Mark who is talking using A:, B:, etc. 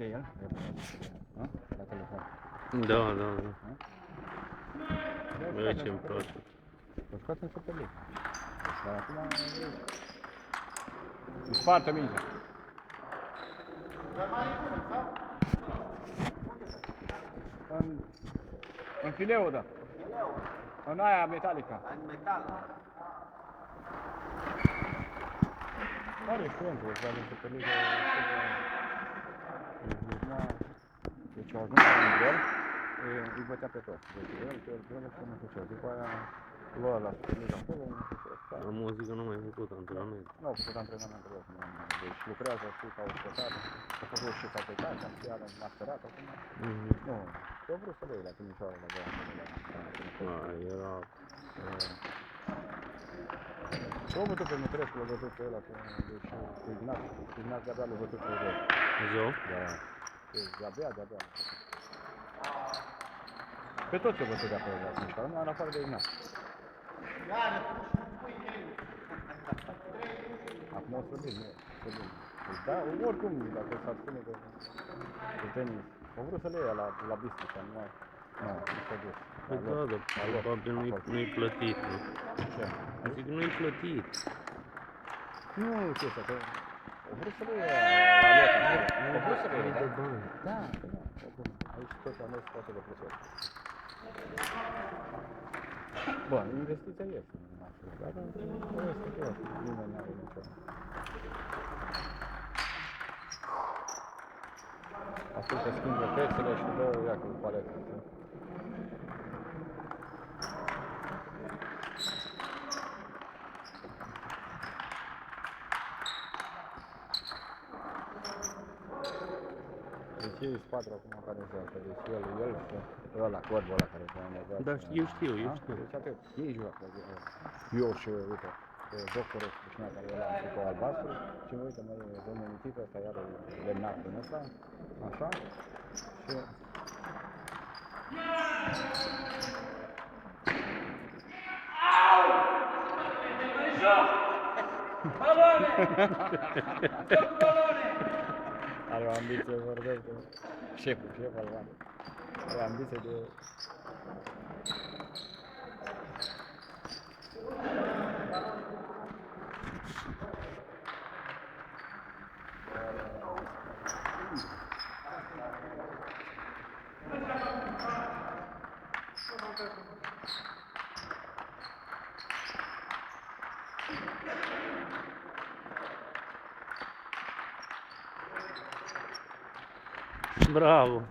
A: de el, la telefon.
B: Da, da, da. Mergem pe asta.
A: O scoate în Super League. Dar acum îi spartă mingea. În fileu, da. În aia metalică.
C: În metal.
A: Are experiență, dar în Super League. Deci au ajuns la nivel, îi bătea pe toți. Deci el nu știu ce. După aia lua la Super League acolo, nu știu ce.
B: La muzică nu mai făcut antrenament.
A: Nu au făcut antrenamentul lor. Deci lucrează și ca ospătare. A făcut și facultate, am și iară masterat acum. Nu, eu vreau să le iei la Timișoara, la Băianțele.
B: Era...
A: Eu văzut pe Mitrescu, l-a văzut pe ăla, deci cu Ignat de-abia l-a văzut pe el.
B: Zău?
A: Da. De-abia. Pe toți au văzut de acolo la Timișoara, numai în afară de Ignat. Acum o să vin, da, oricum, dacă s-ar spune că tenis, au vrut să le ia la Bistrița, numai, nu s-a dus.
B: Păi da, dar probabil nu-i plătit, nu?
A: Ce?
B: Zic, nu-i plătit.
A: Nu, ce să, că au vrut să le ia la loc, au vrut să le ia,
B: de bani.
A: da, aici tot am mers poate de plăcere. Bă, investiția este în asta, dar este clar, nimeni n-are nicio. Ascultă, schimbă pețele și dă, ia cu paletă. Deci ei sunt patru acum care joacă, deci el și ăla, Corbul ăla care joacă.
B: Da, eu știu.
A: Deci atât, ei joacă. Eu și, uite, doctorul Spușnea care era în tricou albastru și mă uite, domnul Mitică, ăsta iară lemnat din ăsta, așa, și...
D: Au! Mai jos! Balone! Joc balone!
A: Are o ambiție, vorbește, șeful al oamenilor. Are ambiție de...
B: Bravo!